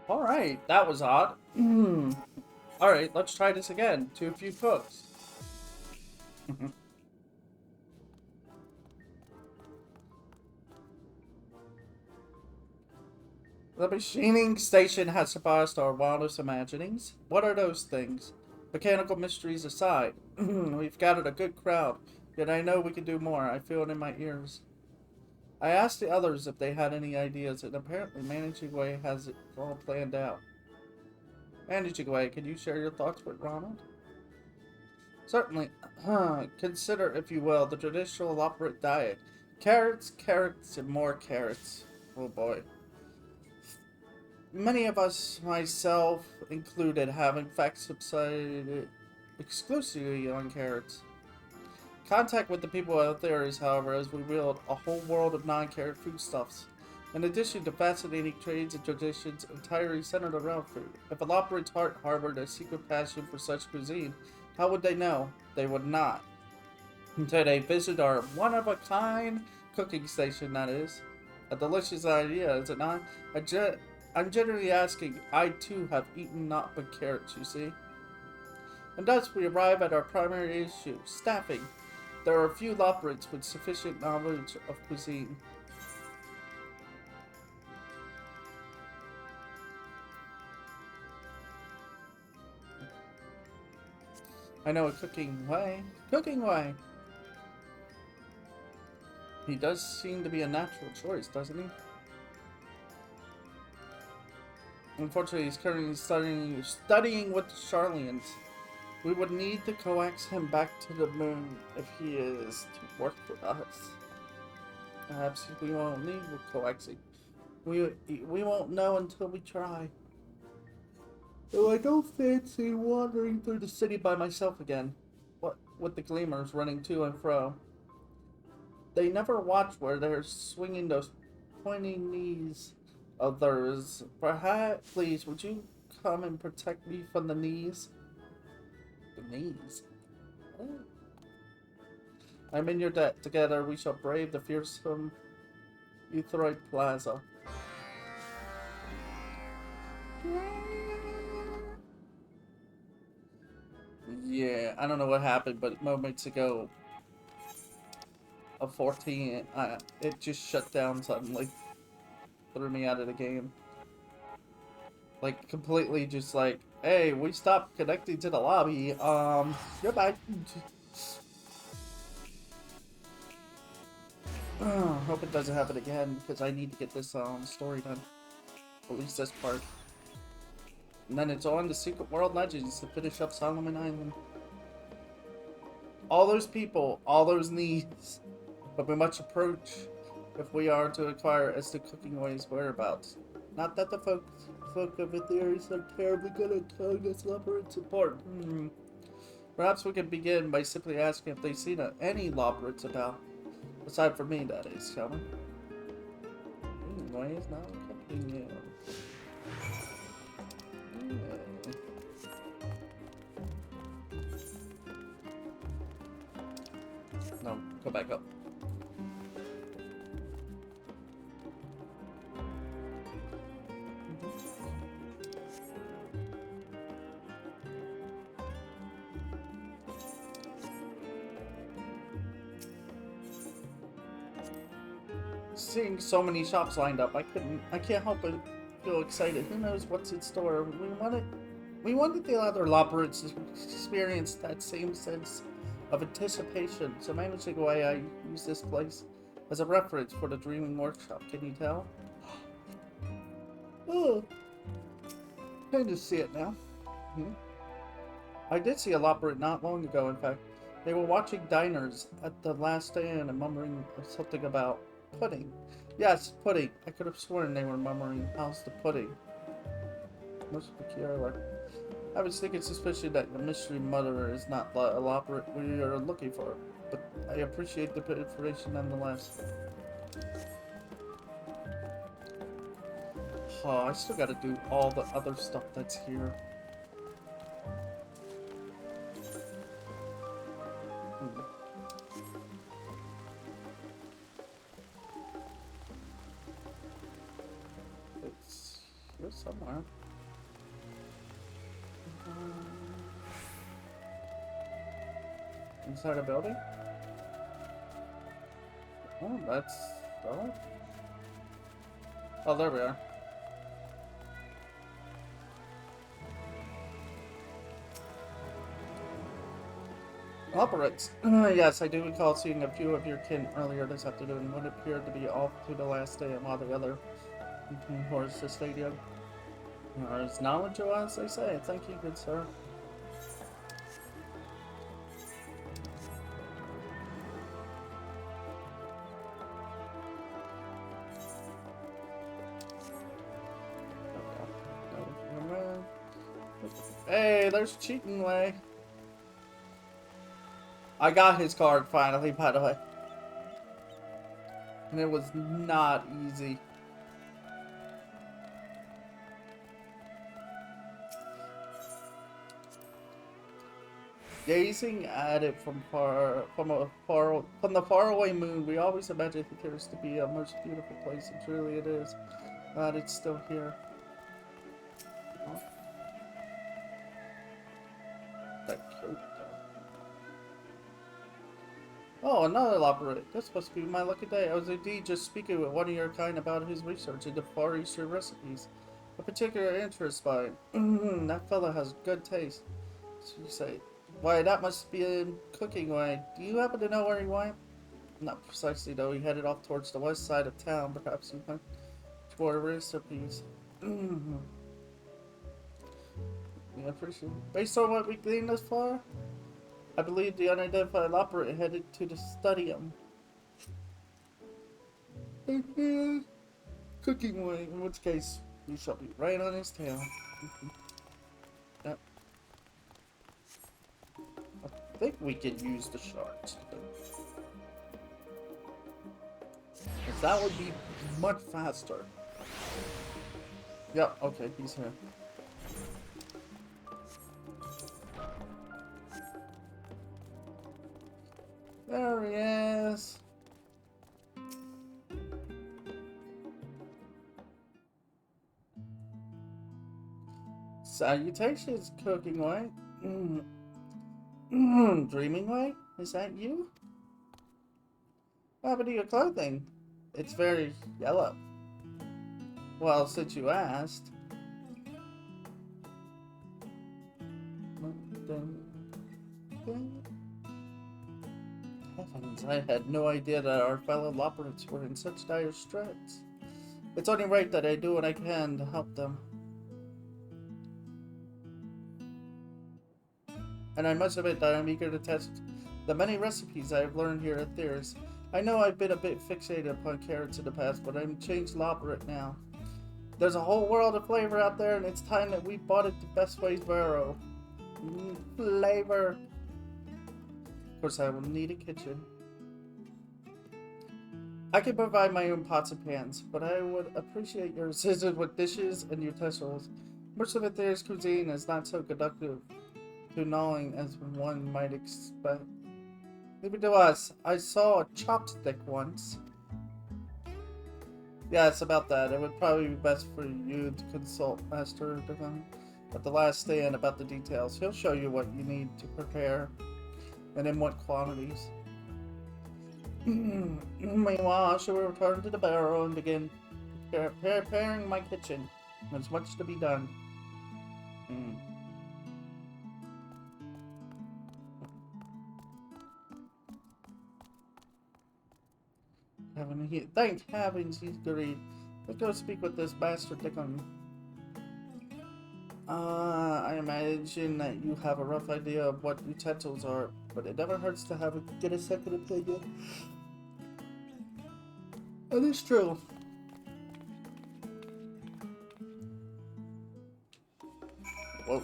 Alright, that was odd. Alright, let's try this again. To a few cooks. The machining station has surpassed our wildest imaginings. What are those things? Mechanical mysteries aside, we've gathered a good crowd, yet I know we can do more. I feel it in my ears. I asked the others if they had any ideas, and apparently Managing Way has it all planned out. Managing Way, can you share your thoughts with Ronald? Certainly. Consider, if you will, the traditional operate diet. Carrots, carrots, and more carrots. Oh boy. Many of us, myself included, have in fact subsided exclusively on carrots. Contact with the people out there is, however, has revealed a whole world of non-carrot foodstuffs. In addition to fascinating trades and traditions entirely centered around food. If a Loperant's heart harbored a secret passion for such cuisine, how would they know? They would not. Until they visit our one-of-a-kind cooking station, that is. A delicious idea, is it not? I'm generally asking, I too have eaten not but carrots, you see. And thus we arrive at our primary issue, staffing. There are few Loperants with sufficient knowledge of cuisine. I know a cooking way. Cooking way! He does seem to be a natural choice, doesn't he? Unfortunately, he's currently studying with the Charlians. We would need to coax him back to the moon if he is to work with us. Perhaps we won't need coaxing. We won't know until we try. Though I don't fancy wandering through the city by myself again. What with the gleamers running to and fro. They never watch where they're swinging those pointy knees of theirs. Perhaps, please, would you come and protect me from the knees? The knees? What? I'm in your debt. Together we shall brave the fearsome Euthroid Plaza. Yeah, I don't know what happened, but moments ago, a 14, it just shut down suddenly. Threw me out of the game. Like, completely just like, hey, we stopped connecting to the lobby, goodbye. Hope it doesn't happen again, because I need to get this, story done. At least this part. And then it's on to Secret World Legends to finish up Solomon Island. All those people, all those needs, but we must approach if we are to acquire as to Cooking Way's whereabouts. Not that the folk of the theories are terribly good at telling us Loperant's important. Perhaps we can begin by simply asking if they've seen any Loperants about. Aside from me, that is, shall we? Why is not accompanying you? No, go back up. Seeing so many shops lined up, I can't help but feel excited. Who knows what's in store? We wanted the other Loperants to experience that same sense of anticipation. So managing why I use this place as a reference for the Dreaming Workshop. Can you tell? Oh, I can just see it now. I did see a Loperant not long ago, in fact. They were watching diners at the last stand and murmuring something about pudding. Yes, pudding. I could have sworn they were murmuring, how's the pudding? Most peculiar. I was thinking suspicion that the mystery mother is not a Loperant we are looking for, but I appreciate the information nonetheless. Oh, I still gotta do all the other stuff that's here. somewhere. Inside a building? Oh, that's... Oh. Oh, there we are. Operates. Yes, I do recall seeing a few of your kin earlier this afternoon. One appeared to be off to the last day, while the other towards the stadium. There's knowledge to us, they say. Thank you, good sir. Hey, there's Cheating Way. I got his card finally, by the way. And it was not easy. Gazing at it from the faraway moon, we always imagine it appears to be a most beautiful place, and truly it is. Glad it's still here. Oh. That coat. Oh, another elaborate. This must be my lucky day. I was indeed just speaking with one of your kind about his research into Far Eastern recipes. A particular interest by him. That fella has good taste. So you say, why, that must be in Cooking Way. Do you happen to know where he went? Not precisely, though. He headed off towards the west side of town. Perhaps he went toward recipes. Yeah, appreciate it. Based on what we gleaned thus far, I believe the unidentified operator headed to the stadium. Cooking Way, in which case, you shall be right on his tail. Yep. I think we could use the shards. Because that would be much faster. Yep, okay, he's here. There he is. Salutations, Cooking Way. Dreaming Way? Is that you? What happened to your clothing? It's very yellow. Well, since you asked. Heavens, I had no idea that our fellow Loperates were in such dire straits. It's only right that I do what I can to help them. And I must admit that I'm eager to test the many recipes I have learned here at Theirs. I know I've been a bit fixated upon carrots in the past, but I'm changed Loperate now. There's a whole world of flavor out there, and it's time that we bought it the best ways borrow. Flavor. Of course, I will need a kitchen. I can provide my own pots and pans, but I would appreciate your assistance with dishes and utensils. Much of Theirs cuisine is not so conducive to gnawing as one might expect. Leave it to us. I saw a chopstick once. Yeah, it's about that. It would probably be best for you to consult Master Divine at the last stand about the details. He'll show you what you need to prepare and in what quantities. Meanwhile, I shall return to the barrow and begin preparing my kitchen. There's much to be done. Thank heavens he's agreed. Let's go speak with this bastard Dickon. I imagine that you have a rough idea of what utensils are, but it never hurts to get a second opinion. That is true. Whoa.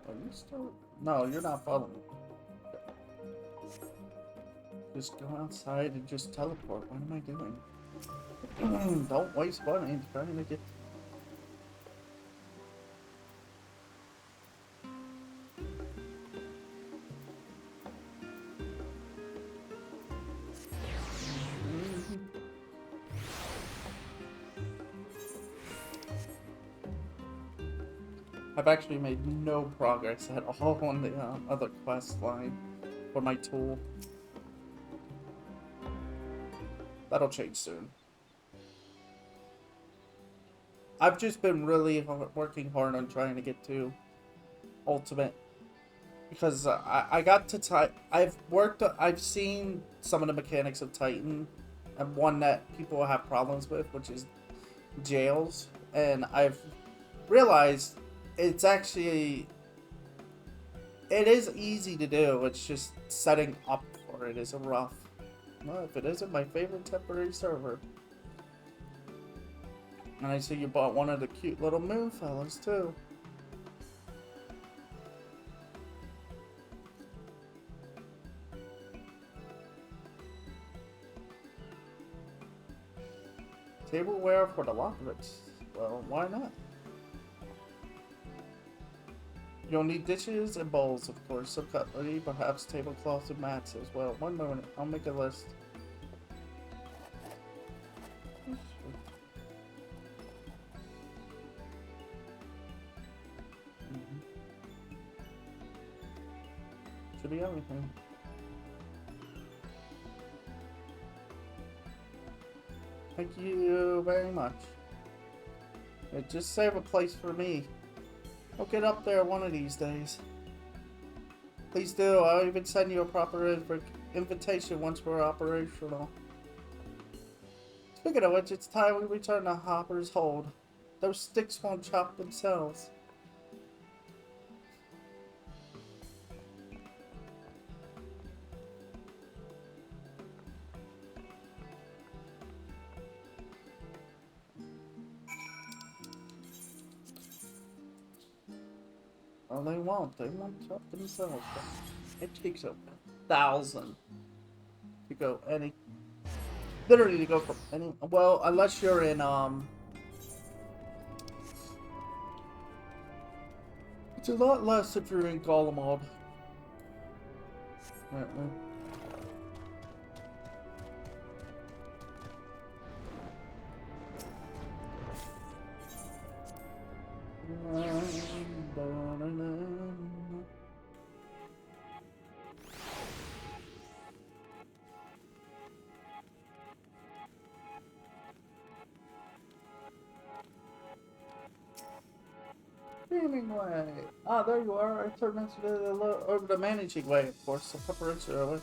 Are you still? No, you're not following me. Just go outside and just teleport. What am I doing? Don't waste money trying to get... I've actually made no progress at all on the other quest line for my tool. That'll change soon. I've just been really working hard on trying to get to Ultimate. Because I got to I've seen some of the mechanics of Titan, and one that people have problems with, which is jails. And I've realized it's actually, it is easy to do, it's just setting up for it is a rough. Well, if it isn't my favorite temporary server. And I see you bought one of the cute little moon fellas too. Tableware for the Lockovitz. Well, why not? You'll need dishes and bowls, of course, some cutlery, perhaps tablecloths and mats as well. One moment, I'll make a list. Should be everything. Thank you very much. Just save a place for me. I'll get up there one of these days. Please do. I'll even send you a proper invitation once we're operational. Speaking of which, it's time we return to Hopper's Hold. Those sticks won't chop themselves. Oh, they won't. They won't chop themselves. It takes 1,000 to go any. Literally to go from any. Well, unless you're in it's a lot less if you're in Golemod. Streaming way. Ah, there you are. I turned into the managing way, of course. So preparation earlier.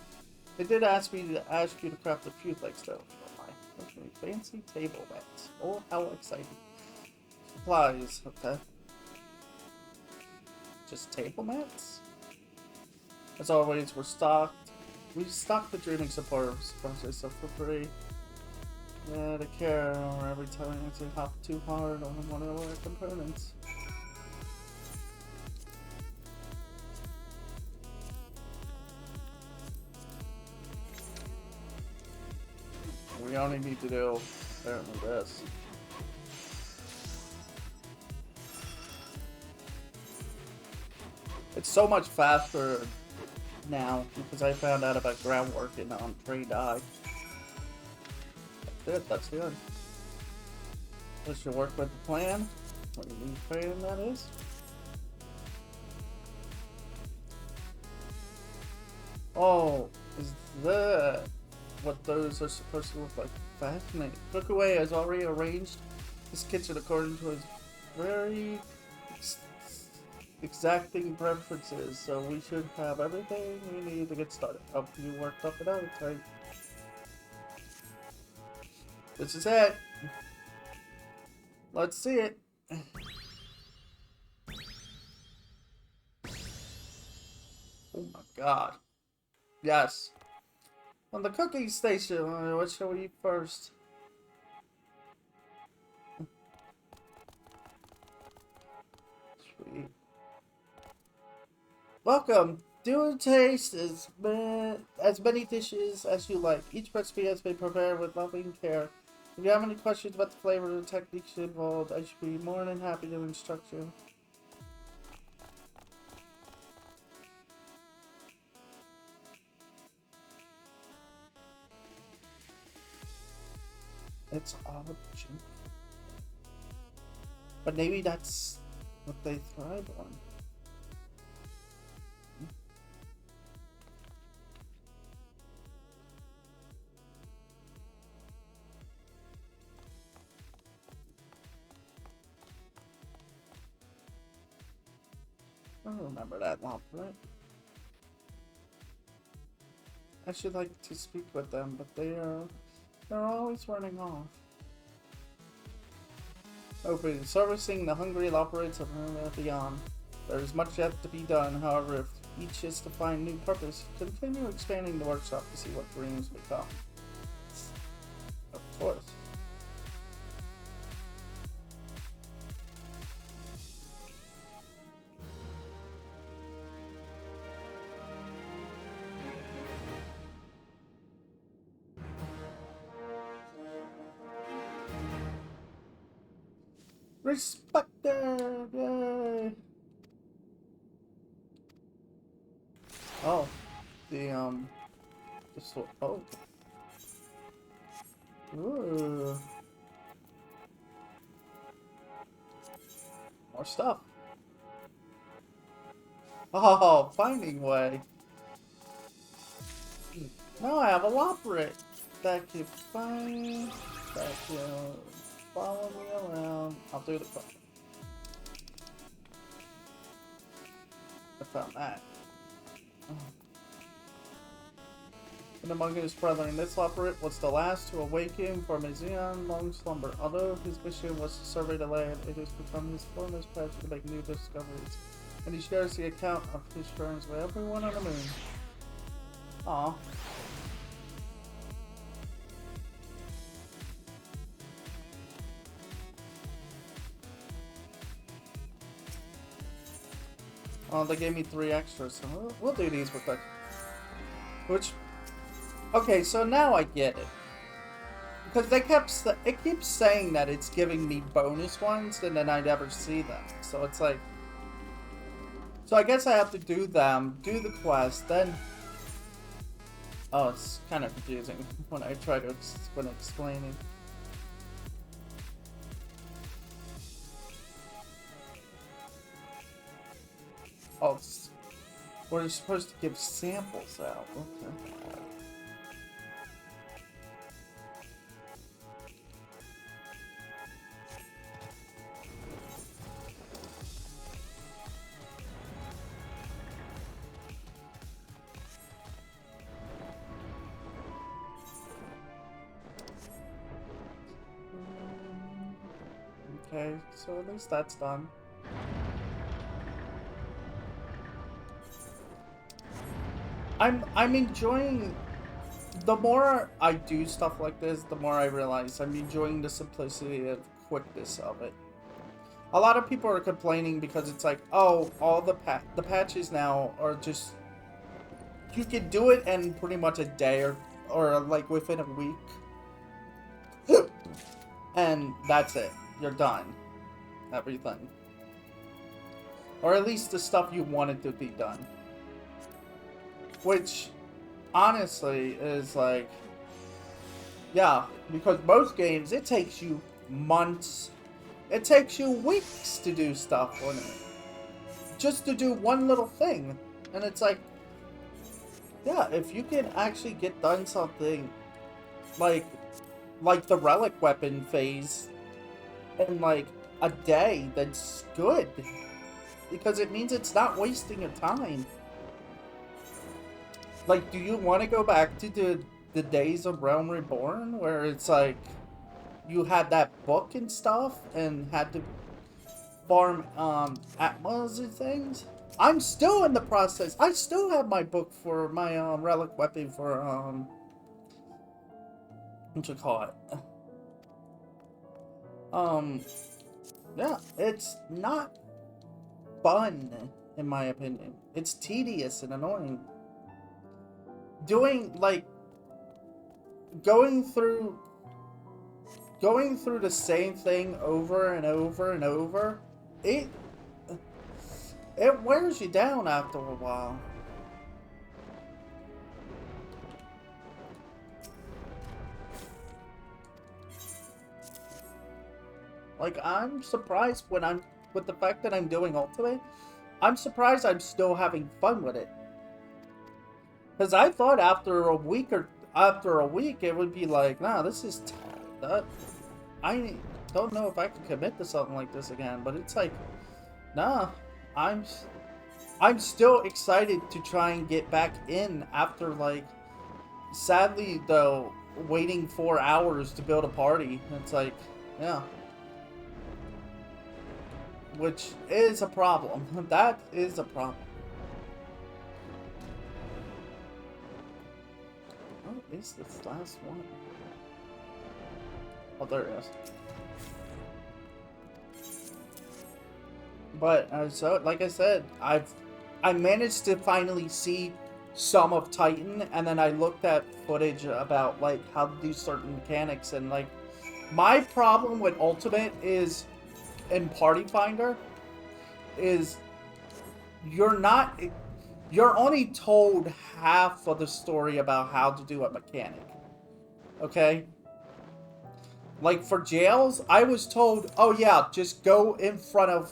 They did ask me to ask you to craft a few things though for my fancy table mats. Oh, how exciting! Supplies, okay. Just table mats. As always, we're stocked. We stocked the dreaming supporters process so for free. Yeah, to care every time I hop too hard on one of our components. We only need to do apparently this. It's so much faster now because I found out about groundwork in trained eye. That's it, that's good. Let's just work with the plan. What do you mean plan that is? Oh, is that what those are supposed to look like? Fascinating. Cookaway has already arranged his kitchen according to his very exacting preferences, so we should have everything we need to get started. Hope you worked up it out, right? This is it. Let's see it. Oh my god. Yes. On the cooking station, what shall we eat first? Sweet. Welcome. Do taste as many dishes as you like. Each recipe has been prepared with loving care. If you have any questions about the flavor and techniques involved, I should be more than happy to instruct you. It's all junk. But maybe that's what they thrive on. I don't remember that long, right? I should like to speak with them, but they're always running off. Open servicing the hungry operates of beyond. There is much yet to be done, however, if each is to find new purpose, continue expanding the workshop to see what dreams become. Of course. Respected! Yay! Oh. Oh. Ooh. More stuff. Oh, finding way. Now I have a Loporrit that can find, that can follow me around. I'll do the question. I found that. And among his brethren, this Loporrit was the last to awaken from his eon-long slumber. Although his mission was to survey the land, it has become his foremost passion to make new discoveries. And he shares the account of his journeys with everyone on the moon. Aww. Oh, they gave me 3 extras, so we'll do these real quick. Which, okay, so now I get it. Because it keeps saying that it's giving me bonus ones, and then I never see them. So it's like, so I guess I have to do them, do the quest, then. Oh, it's kind of confusing when I try to when explaining. Oh, we're supposed to give samples out. Okay. Okay, so at least that's done. I'm enjoying, the more I do stuff like this, the more I realize I'm enjoying the simplicity and quickness of it. A lot of people are complaining because it's like, oh, all the patches now are just, you can do it in pretty much a day or like within a week. And that's it. You're done. Everything. Or at least the stuff you wanted to be done. Which, honestly, is like, yeah, because most games, it takes you months, it takes you weeks to do stuff on it. Just to do one little thing. And it's like, yeah, if you can actually get done something like the relic weapon phase in like a day, that's good. Because it means it's not wasting your time. Like, do you want to go back to the days of Realm Reborn, where it's like, you had that book and stuff, and had to farm, Atmas and things? I'm still in the process. I still have my book for my, relic weapon for, what you call it? Yeah, it's not fun, in my opinion. It's tedious and annoying. Doing, like, going through the same thing over and over and over, it wears you down after a while. Like, I'm surprised when I'm with the fact that I'm doing Ultimate, I'm surprised I'm still having fun with it. Because I thought after a week it would be like, nah, this is I don't know if I can commit to something like this again. But it's like, nah, I'm still excited to try and get back in after, like, sadly though, waiting 4 hours to build a party. It's like, yeah. Which is a problem. That is a problem. What is this last one? Oh, there it is. But, so, like I said, I managed to finally see some of Titan, and then I looked at footage about, like, how to do certain mechanics, and, like, my problem with Ultimate is, in Party Finder, is you're only told half of the story about how to do a mechanic. Okay? Like, for jails, I was told, oh yeah, just go in front of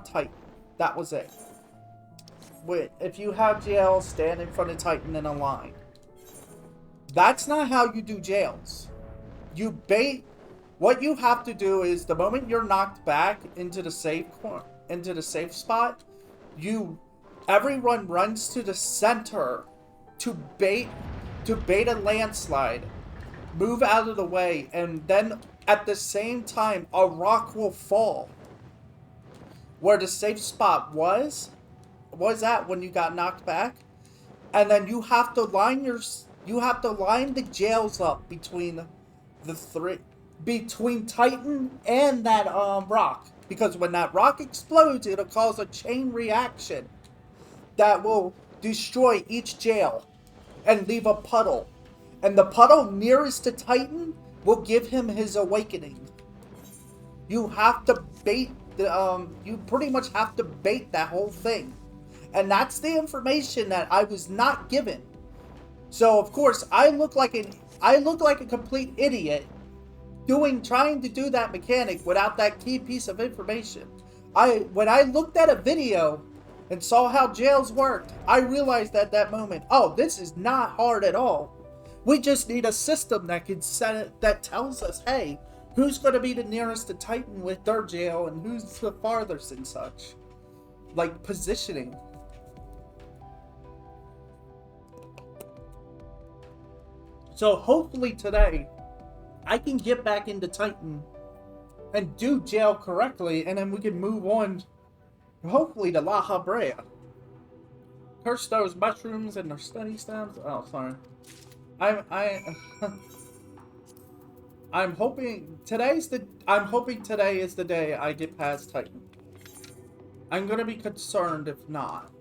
Titan. That was it. If you have jails, stand in front of Titan in a line. That's not how you do jails. What you have to do is, the moment you're knocked back into the safe spot, everyone runs to the center to bait a landslide, move out of the way, and then at the same time a rock will fall where the safe spot was at when you got knocked back, and then you have to line the jails up between Titan and that rock, because when that rock explodes, it'll cause a chain reaction that will destroy each jail and leave a puddle, and the puddle nearest to Titan will give him his awakening. You have to bait you pretty much have to bait that whole thing, and that's the information that I was not given. So of course I look like a complete idiot trying to do that mechanic without that key piece of information. When I looked at a video and saw how jails worked, I realized at that moment, oh, this is not hard at all. We just need a system that can set it, that tells us, hey, who's going to be the nearest to Titan with their jail and who's the farthest and such. Like positioning. So hopefully today, I can get back into Titan and do jail correctly, and then we can move on, hopefully, to La Habrea. Curse those mushrooms and their study stabs. Oh, sorry. I'm hoping today is the day I get past Titan. I'm gonna be concerned if not,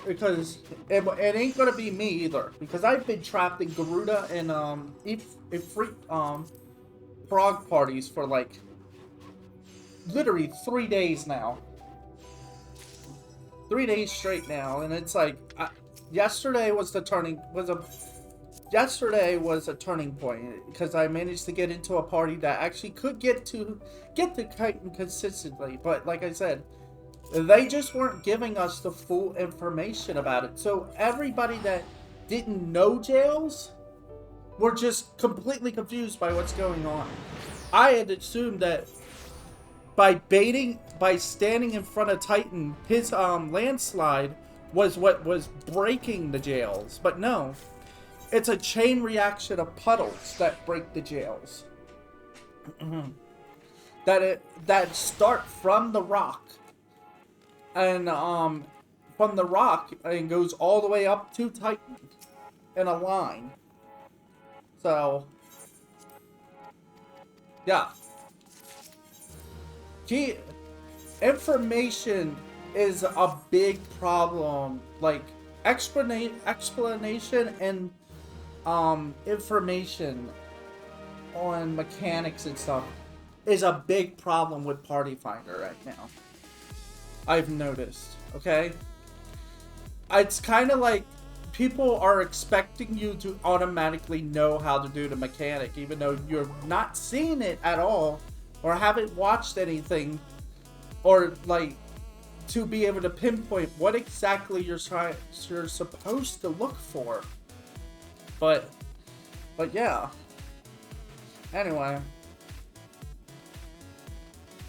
because it ain't gonna be me either. Because I've been trapped in Garuda and frog parties for like literally 3 days now. 3 days straight now, and it's like yesterday was a turning point, because I managed to get into a party that actually could get to Titan consistently, but like I said, they just weren't giving us the full information about it. So everybody that didn't know jails were just completely confused by what's going on. I had assumed that by standing in front of Titan, his landslide was what was breaking the jails. But no, it's a chain reaction of puddles that break the jails. that start from the rock, and from the rock and goes all the way up to Titan in a line. So yeah, key information is a big problem. Like explanation and information on mechanics and stuff is a big problem with Party Finder right now. I've noticed, okay? It's kind of like people are expecting you to automatically know how to do the mechanic, even though you're not seeing it at all. or haven't watched anything, or like to be able to pinpoint what exactly you're supposed to look for. But yeah. Anyway,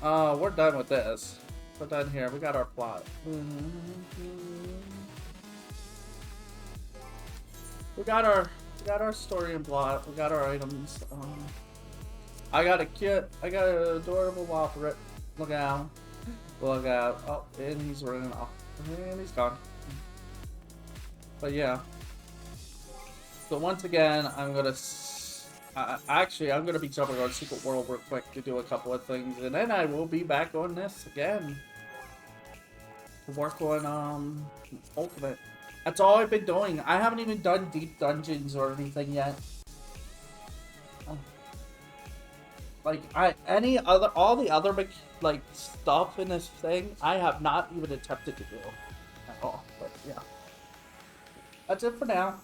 we're done with this. We're done here. We got our plot. We got our story and plot. We got our items. I got an adorable Whopper. Look out. Look out. Oh, and he's running off. And he's gone. But yeah. So once again, I'm gonna be jumping on Secret World real quick to do a couple of things, and then I will be back on this again to work on Ultimate. That's all I've been doing. I haven't even done deep dungeons or anything yet. Like all the other like stuff in this thing, I have not even attempted to do at all. But yeah, that's it for now.